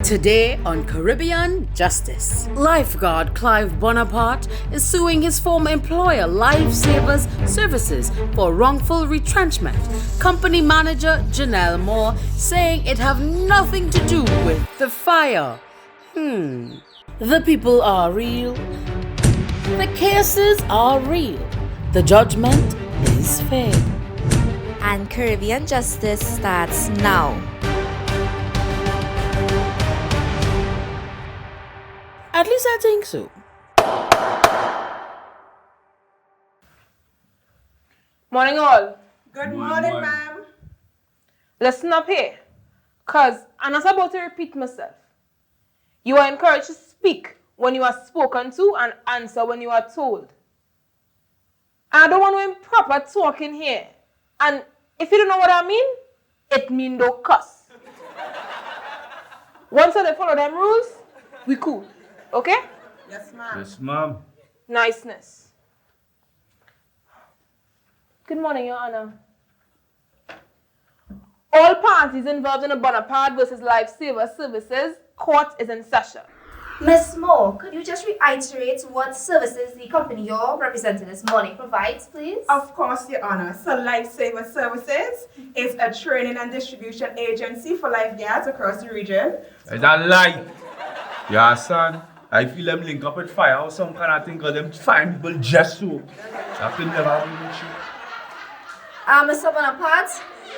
Today on Caribbean Justice, lifeguard Clive Bonaparte is suing his former employer Lifesavers Services for wrongful retrenchment. Company manager Janelle Moore saying it have nothing to do with the fire. The people are real. The cases are real. The judgment is fair. And Caribbean Justice starts now. At least I think so. Morning all. Good morning, ma'am. Listen up here. Cause I'm not about to repeat myself. You are encouraged to speak when you are spoken to and answer when you are told. And I don't want no improper talking here. And if you don't know what I mean, it mean no cuss. Once they follow them rules, we cool. Okay? Yes, ma'am. Yes, ma'am. Niceness. Good morning, Your Honor. All parties involved in the Bonaparte versus Lifesaver Services court is in session. Ms. Moore, could you just reiterate what services the company you're representing this morning provides, please? Of course, Your Honor. So Lifesaver Services is a training and distribution agency for lifeguards across the region. Is that lie? Yeah, son. I feel them link up with fire or some kind of thing because them find people just so. That could never happen with you. Mr. Bonaparte,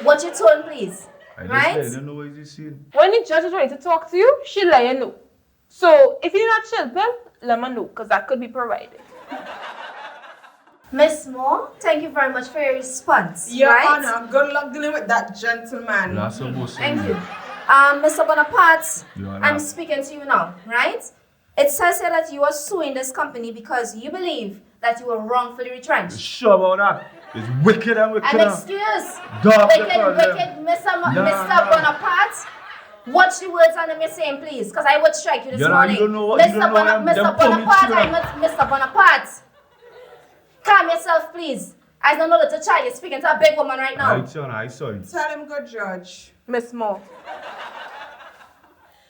what's your tone, please? I don't know what he's saying. When the judge is ready to talk to you, she'll let you know. So if you're not chill pill, let me know, because that could be provided. Ms. Moore, thank you very much for your response. Your right? Honor, good luck dealing with that gentleman. That's supposed to Thank be. you. Mr. Bonaparte, Your Honor. I'm speaking to you now, right? It says here that you are suing this company because you believe that you were wrongfully retrenched. Sure about that. It's wicked and wicked. An and- excuse. Dog the Wicked, problem. Mr. No. Bonaparte. Watch the words on them you're saying, please, because I would strike you this You know, morning. you don't know what- you don't know them Mr. coming Bonaparte, through. Mr. Bonaparte. Calm yourself, please. I don't know little child. You're speaking to a big woman right now. Right, Your Honor, I saw it. Tell him, good judge. Miss Moore.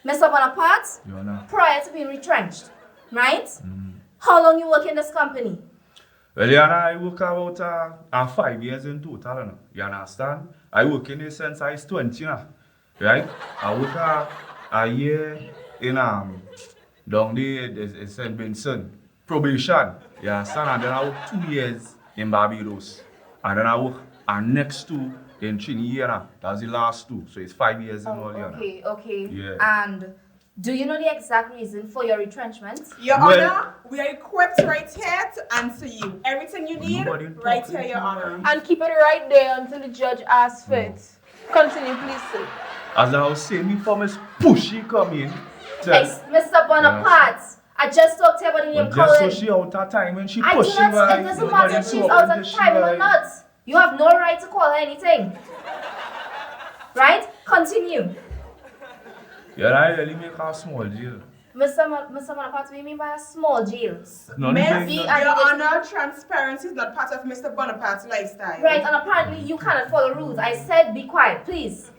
Mr. Bonaparte, Your Honor. prior to being retrenched, right? How long you work in this company? Well, Your Honor, I work about 5 years in total. You know. You understand? I work in this since I was 20 now. Right? I work a year in down there in St. Vincent. Probation. You understand? And then I work 2 years in Barbados. And then I work our next 2 in Trinidad. That's the last 2. So it's 5 years in all, Your Honor. Okay. Yeah. And do you know the exact reason for your retrenchment? Your Well- Honor, we are equipped right here to answer you. Everything you need, nobody right talking here, Your to Honor. And keep it right there until the judge asks fit. Continue, please, sir. As I was saying, me from his pushy come in. Mr. Bonaparte, I just talked to you about the name But just so Colin. she out of time when she I do pushing not, it doesn't matter if she's out of time or not. You have no right to call her anything. Right? Continue. Yeah, I really make her small deal. Mr. Bonaparte, what do you mean by a small jail? None Miss, of Your them- Your Honor, transparency is not part of Mr. Bonaparte's lifestyle. Right, and apparently you cannot follow rules. I said be quiet, please.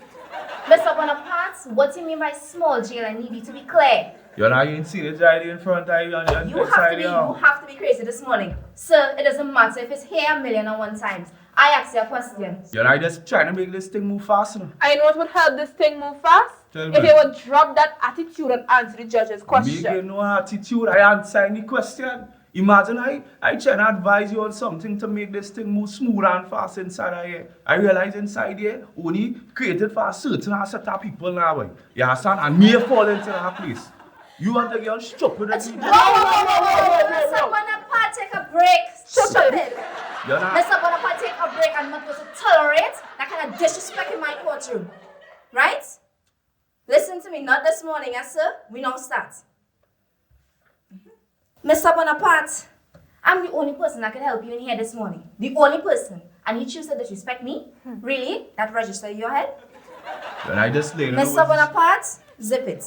Mr. Bonaparte, what do you mean by small jail? I need you to be clear. You know, you ain't seen it right in front of you and You have to be crazy this morning. Sir, it doesn't matter if it's here a million and one times. I ask you a question. You know, just trying to make this thing move faster. I know what would help this thing move fast? Tell If me. you would drop that attitude and answer the judge's Me question. get no attitude, I answer any question. Imagine I try to advise you on something to make this thing move smooth and fast inside of here. I realize inside here, only created for a certain set of people now. You understand? And me fall into that place. You want to get stupid and Whoa. Mr. Bonaparte, take a break. Stupid. You know? Mr. Bonaparte, take a break. I'm not going to tolerate that kind of disrespect in my courtroom. Right? Listen to me, not this morning, yes, sir. We now start. Mr. Bonaparte, I'm the only person that can help you in here this morning. The only person. And you choose to disrespect me? Really? That register in your head? When I just lay Mr. Bonaparte, zip it.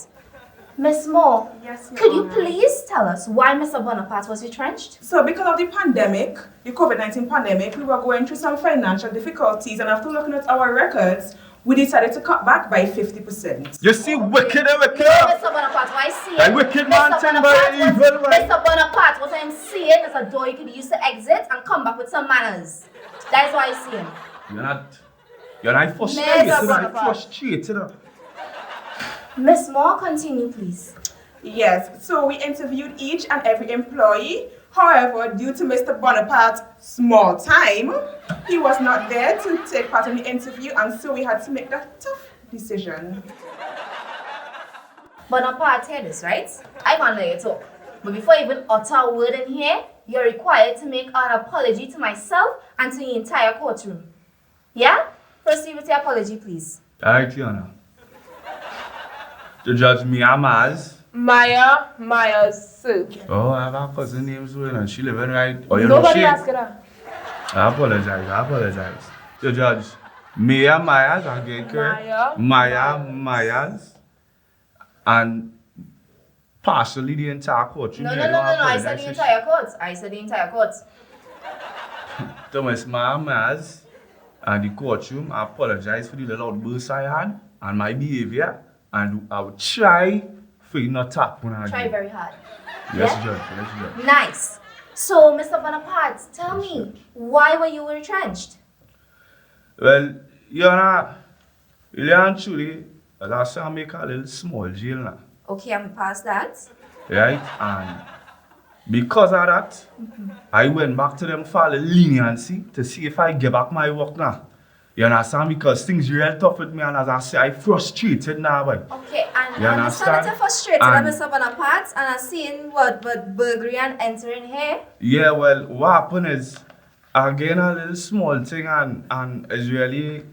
Miss Moore, Yes, Your could you Honor. please tell us why Mr. Bonaparte was retrenched? So because of the pandemic, the COVID-19 pandemic, we were going through some financial difficulties, and after looking at our records, we decided to cut back by 50%. You see, wicked and wicked. Mr. Bonaparte, what I see That wicked man Mr. thing Bonaparte, by evil, right? Mr. Bonaparte, what I'm seeing is a door you could use to exit and come back with some manners. That is what I see. You're not frustrated, Mr. you're Bonaparte. frustrated. Miss Moore, continue, please. Yes, so we interviewed each and every employee. However, due to Mr. Bonaparte's small time, he was not there to take part in the interview, and so we had to make that tough decision. Bonaparte, hear this, right? I can't let you talk. But before you even utter a word in here, you're required to make an apology to myself and to the entire courtroom. Yeah? Proceed with your apology, please. Alright, Tiana. To judge Mia Maz. Maya Myers, sir. Oh, I have a cousin named Zoe and she living right. Oh, you know Nobody she? asked her. I apologize. To judge Mia Myers, I get correct. Maya Myers. And partially the entire courtroom. No. I said the entire court. To Miss Maya Myers and the courtroom, I apologize for the little outburst I had and my behavior. And I will try for you not tap when I Try do. very hard. Yes, Yeah? Judge. Nice. So, Mr. Bonaparte, tell me, why were you retrenched? Well, you know, really and truly, last time I make a little small jail now. Okay, I'm past that. Right? And because of that, I went back to them for a little leniency to see if I get back my work now. You understand? Because things real tough with me, and as I say, I frustrated now, boy. Okay, and You I understand that understand? you're frustrated, And- Mr. Bonaparte, and I'm seeing what burglary and entering here. Yeah, well, what happened is, I gained a little small thing, and it's really,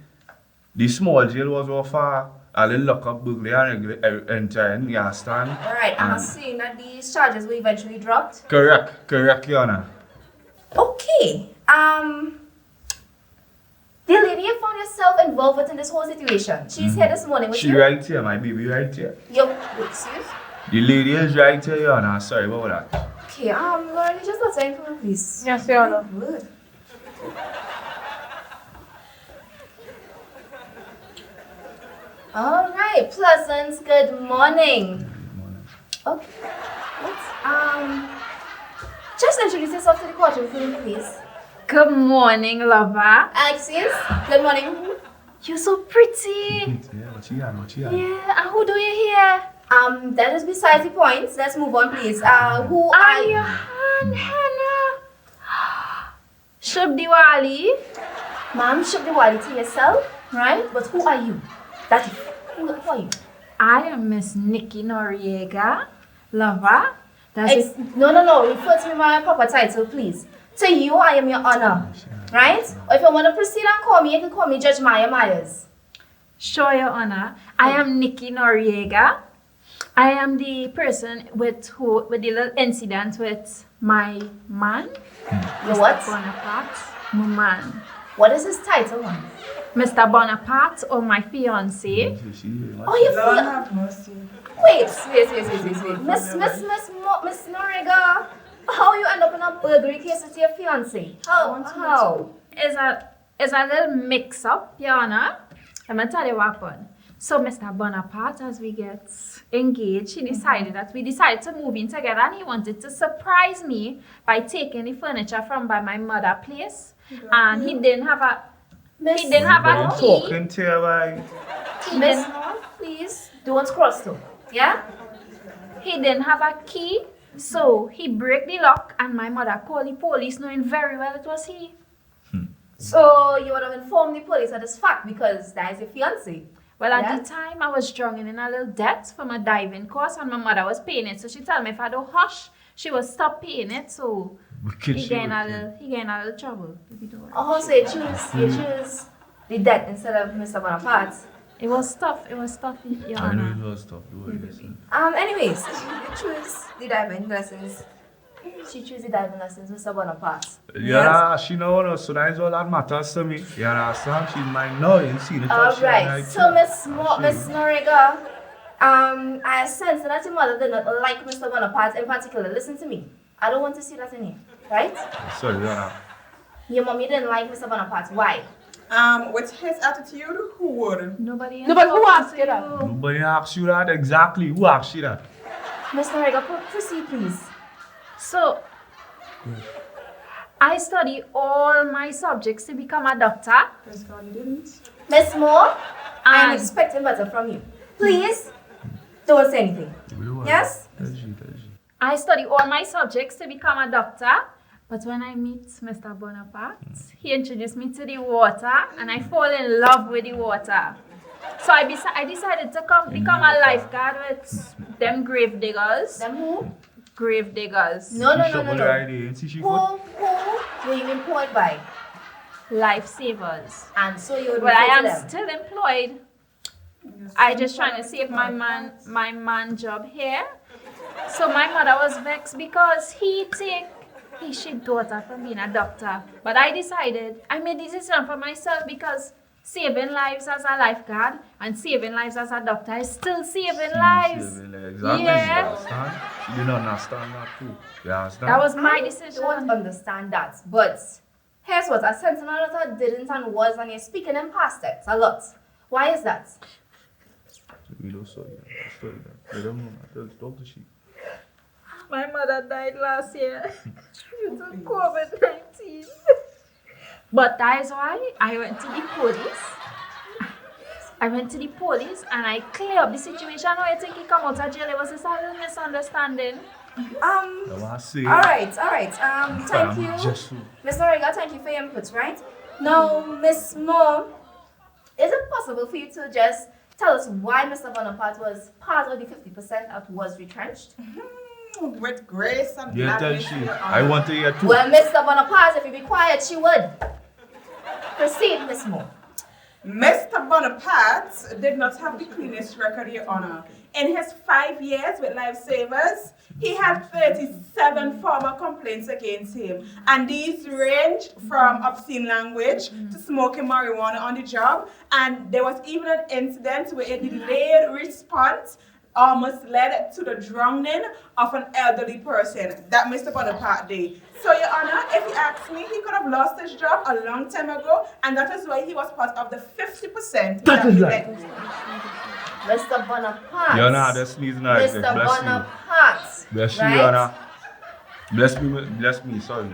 the small jail was offer a little lock-up burglary and entering, you understand? Alright, and I'm seeing that these charges were eventually dropped. Correct, Your Honor. Okay, the lady you found yourself involved with in this whole situation, she's here this morning with She you. right here, my baby, right here. Excuse? The lady is right here, Your Honor. Sorry about that. Okay, Lauren, you just let her in for me, please. Yes, Your Honor. Good. Alright, Pleasant, good morning. Okay. Let's, just introduce yourself to the courtroom for me, please. Good morning, lover. Alexis, good morning. You're so pretty. Yeah, what you on? Yeah, and who do you here? That is besides the point. Let's move on, please. Who Are are you Hannah? Shub Diwali. Ma'am, ship the wallet to yourself, right? But who are you? That is, who are you? I am Miss Nikki Noriega, lover. That's it. No. Refer to me by my proper title, please. To you, I am your honor, right? Or if you want to proceed and call me, you can call me Judge Maya Myers. Sure, Your Honor. I am Nikki Noriega. I am the person with the little incident with my man. Your what? Bonaparte. My man. What is his title, ma'am? Mr. Bonaparte or my fiance. Oh, you Lord feel... have mercy. Wait. Miss Noriega. How you end up in a burglary case with your fiance? How? It's a little mix up, Your Honor. I'm gonna tell you what happened. So Mr. Bonaparte, as we get engaged, we decided to move in together, and he wanted to surprise me by taking the furniture from by my mother's place. And he didn't have a Miss key. Talking to you, boy. Miss Moore, please don't cross though. Yeah? He didn't have a key, so he broke the lock, and my mother called the police, knowing very well it was he. So you would have informed the police of this fact because that is your fiance. Well, Yeah. at the time, I was drowning in a little debt from a diving course, and my mother was paying it. So she told me if I don't hush, she would stop paying it. So he gained a little trouble. If you don't worry. Oh, so you choose the debt instead of Mr. Bonaparte. It was tough, Your I know Honor. it was tough, do it, listen. Anyways, you choose the diving lessons. She choose the diving lessons, Mr. Bonaparte. Yeah, she know, so that is all that matters to me. You understand? She's mine now, you see the Alright, so Miss Noriega, I sense that your mother did not like Mr. Bonaparte in particular. Listen to me. I don't want to see that in here, right? Sorry, Your Honor. Your mommy didn't like Mr. Bonaparte. Why? With his attitude, who would? Nobody. No, but who talking asked to you that? Nobody asked you that exactly. Who asked you that? Miss Noriega, proceed, please. So, I study all my subjects to become a doctor. Thank God you didn't. Miss Moore, I am And- expecting better from you. Please, don't say anything. Yes? I study all my subjects to become a doctor. But when I meet Mr. Bonaparte, he introduced me to the water and I fall in love with the water. So I decided to become a lifeguard with them grave diggers. Them who? Grave diggers. No. Who Were you employed by? Lifesavers. And so you would Well, I refer am to them. still employed. I just trying to save my man job here. So my mother was vexed because he take his daughter from being a doctor. But I made the decision for myself because saving lives as a lifeguard and saving lives as a doctor is still saving lives. Exactly. Yeah. You understand? You didn't understand that too. You understand? That was my I decision. don't understand that. But here's what a sentinel letter didn't and was, and you're speaking in past tense a lot. Why is that? We don't saw you. I don't know. I just talk to she. My mother died last year due to COVID-19. But that is why I went to the police. I went to the police and I cleared up the situation. How you think he come out of jail? It was a sudden misunderstanding. That's what I say. All right. Thank you. Just Miss Noriega, thank you for your inputs, right? Now, Miss Moore, is it possible for you to just tell us why Mr. Bonaparte was part of the 50% that was retrenched? With grace and yeah, tell gladness, she. Your I Honor. want to hear too. Well, Mr. Bonaparte, if you be quiet, she would. Proceed, Miss Moore. Mr. Bonaparte did not have the cleanest record, Your Honor. In his 5 years with Lifesavers, he had 37 formal complaints against him. And these range from obscene language to smoking marijuana on the job. And there was even an incident where a delayed response almost led to the drowning of an elderly person that Mr. Bonaparte did. So, Your Honor, if you ask me, he could have lost his job a long time ago, and that is why he was part of the 50% That is we right. let go. Mr. Bonaparte. You're not just sneezing out. Mr. Bless you. Bonaparte. Bless you, right? Your Honor. Bless me, sorry.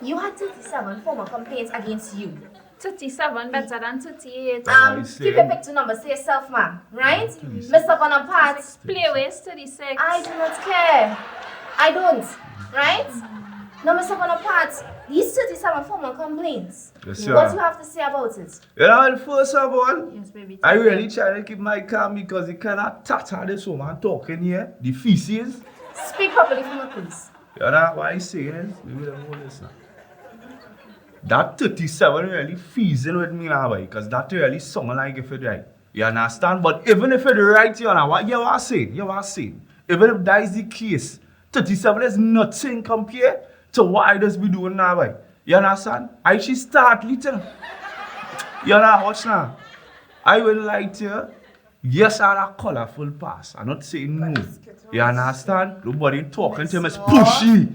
You had 37 formal complaints against you. 37 better than 38. I Keep say. your picture number, say yourself, ma'am. Right? Mr. Bonaparte, Playways 36. I do not care. I don't. Right? Now, Mr. Bonaparte, these 37 formal complaints. Yes, What Your do you Honor. have to say about it? You know, the first of all, Yes, baby. I really try to keep my calm because you cannot tatter this woman talking here. The feces. Speak properly for me, please. You know what I say is, maybe don't know this now. That 37 really feasing with me now, because that really sound like if it right. You understand? But even if it right, you know what you are saying, even if that is the case, 37 is nothing compared to what I just be doing now, boy. You understand? I should start little. You know, watch now. I will lie to you. Yes, I had a colorful past. I'm not saying no. You understand? Nobody talking to him is pushy.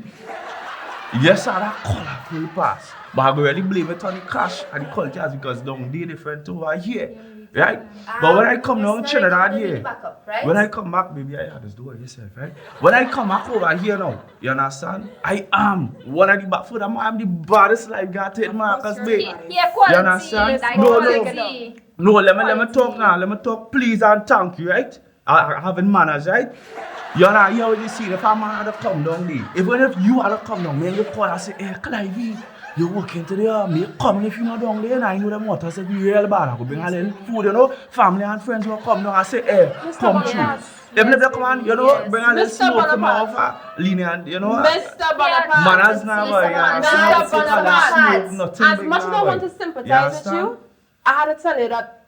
Yes, I had a colorful past. But I go really blame it on the cash and the cultures because down there different to over here. Right? But when I come down Miss Trinidad Noriega, you need here, to back up, right? when I come back, baby, I just do it yourself, right? When I come back over here now, you understand? I am one of the back foot. I'm the baddest lifeguard in Marcus Bay. Yeah, quality. You understand? Like No, quality. No, let me talk now. Let me talk, please and thank you, right? I having manners, right? You know, you already see if I'm had to come down there. Even if you had to come down, man, you call and say, hey, Clivey, you walk into the army, come if you're not down there, and I know them water say be real bad. I go bring a little food, you know, family and friends will come down and say, hey, come through. Even if they come and, you know, Yes. bring a little Mr. smoke from my Bonaparte. offer, lenient, you know. Mr. Bonaparte. Manners now, boy, you understand? Mr. Bonaparte. Smoke, nothing As big much as now, I boy. want to sympathize with you, I had to tell you that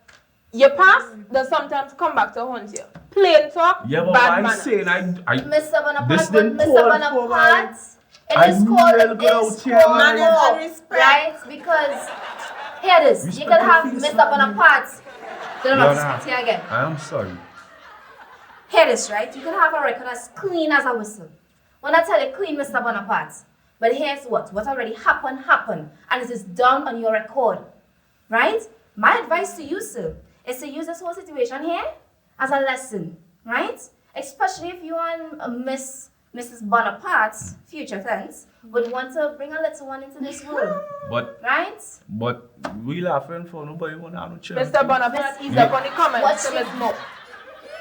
your past does sometimes come back to haunt you. Plain talk, Yeah, but bad what I'm manners. saying, Mr. Bonaparte, This but didn't Mr. call for Bonaparte, I it is called, will it go is out here, called man. Manners and more, respect. right? Because, here it is, you Respect can your have face, Mr. man. Bonaparte, don't You're have to not. speak here again. I am sorry. Here it is, right? You can have a record as clean as a whistle. When I tell you clean, Mr. Bonaparte, But here's what already happened, and it is done on your record, right? My advice to you, sir, is to use this whole situation here as a lesson, right? Especially if you and Mrs. Bonaparte's future tenants would want to bring a little one into this world, right? But we laughing for nobody want to have no children. Mr. Bonaparte, he's up on the comments. So let's move.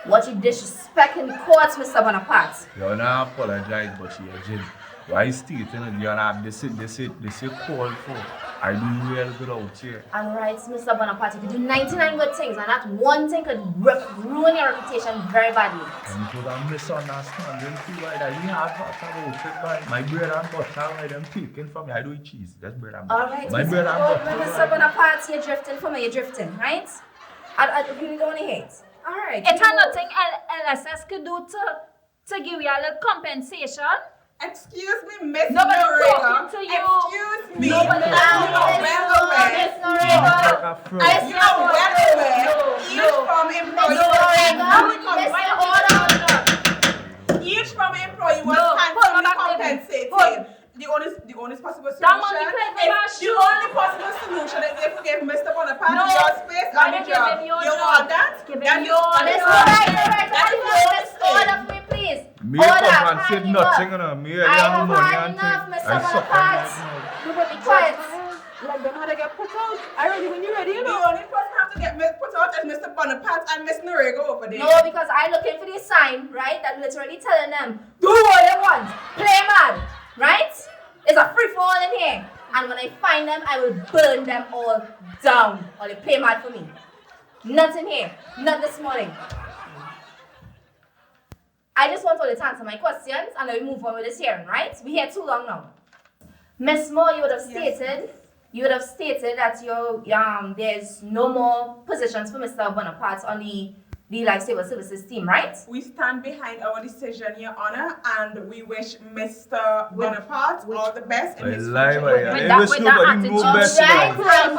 What you disrespect in court, Mr. Bonaparte? You wanna apologize, but she a Jim. Why stating it? You wanna they say call for. I do real good out here. All right, Mr. Bonaparte, you could do 99 good things, and that one thing could ruin your reputation very badly. And because I'm misunderstanding too, right? I didn't have that about it, right? My bread and butter, right? I'm taking from me. I do eat cheese. That's bread and butter. All right, my bread and butter. Mr. Bonaparte, you're drifting from me. You're drifting, right? I really don't want to hate. All right. It had nothing LSS could do to give you a little compensation. Excuse me, Miss Nobody Norega. talking to you. Excuse me. Nobody You are well aware. Miss Norega. You are well aware. Each from employee was handsomely compensated. The only possible solution is if we give Mr. Bonaparte your space on the job. You want that? Then you want Order for me, please. Me compensate nothing, me I have money had and enough, things. Mr. I suck Bonaparte. You will be quiet. Let them how they get put out. I ready when you're ready, you The know. only person have to get put out is Mr. Bonaparte and Miss Norega over there. No, because I looking for this sign, right? That literally telling them, do what they want. Play mad, right? There's a free fall in here. And when I find them, I will burn them all down. Or they play mad for me. Nothing here. Not this morning. I just want all you to answer my questions and then we move on with this hearing, right? We're here too long now. Miss Moore, you would have stated that there's no more positions for Mr. Bonaparte on the Lifesaver Services team, right? We stand behind our decision, Your Honor, and we wish Mr. Bonaparte all the best in his Lie, future. I wish nobody know best. Right, and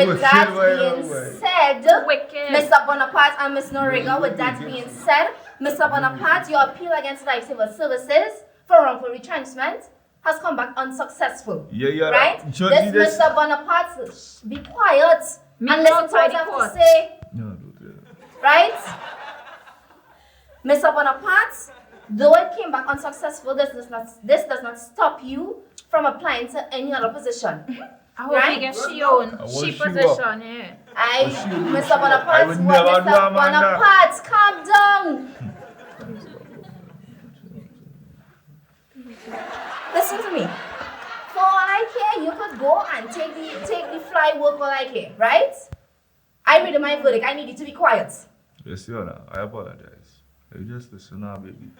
with that being said, Mr. Bonaparte and Miss Norega, with that being said, Mr. Bonaparte, your appeal against Lifesaver Services for wrongful retrenchment has come back unsuccessful. Yeah. Right? Judge, This Mr. Bonaparte, be quiet Me and listen to what outside I the have court. to say. No, don't do that. Right? Mr. Bonaparte, though it came back unsuccessful, this does not stop you from applying to any other position. I hope Right? you get she own. I She want she position, yeah. Mr. Bonaparte, I would never do Mr. Amanda. Bonaparte, calm down. Listen to me. For all I care, you could go and take the fly work for all I care, right? I read my verdict. I need you to be quiet. Yes, Your Honor, I apologize. You just listen now, baby.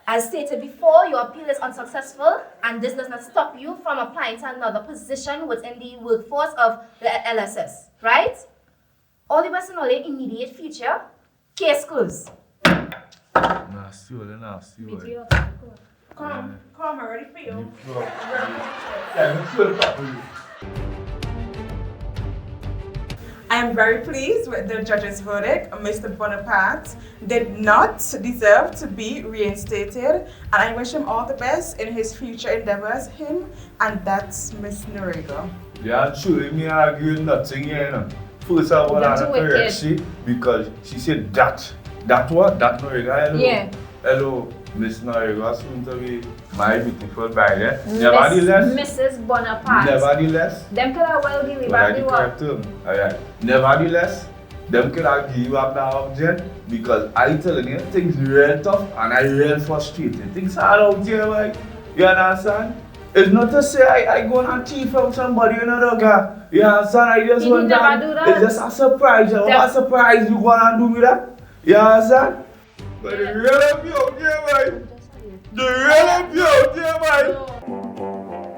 As stated before, your appeal is unsuccessful, and this does not stop you from applying to another position within the workforce of the LSS, right? All the best in all your immediate future. Case closed. Nasty, nasty. Come, I'm ready for you. I am very pleased with the judge's verdict. Mr. Bonaparte did not deserve to be reinstated, and I wish him all the best in his future endeavors. Him, and that's Miss Norega. Yeah, truly, me argue nothing here, you know. First of all, I correct she because she said that what? That Norega, hello. Yeah. Hello, Miss Norega, soon to be my beautiful bride, eh? Nevertheless, Mrs. Bonaparte. Nevertheless, Them could have well give you but back I the the work. correct term. Alright. Nevertheless, them could have give you up the object because I telling you things real tough and I real frustrated. Things are out here, like you understand? It's not to say I go and thief from somebody, you know, dog. You understand? I just want never do that. It's just a surprise. What surprise you gonna do with that? You understand? But the real be out here, man. The real be out here, man.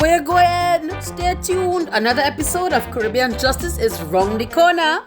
We're going. Stay tuned. Another episode of Caribbean Justice is round the corner.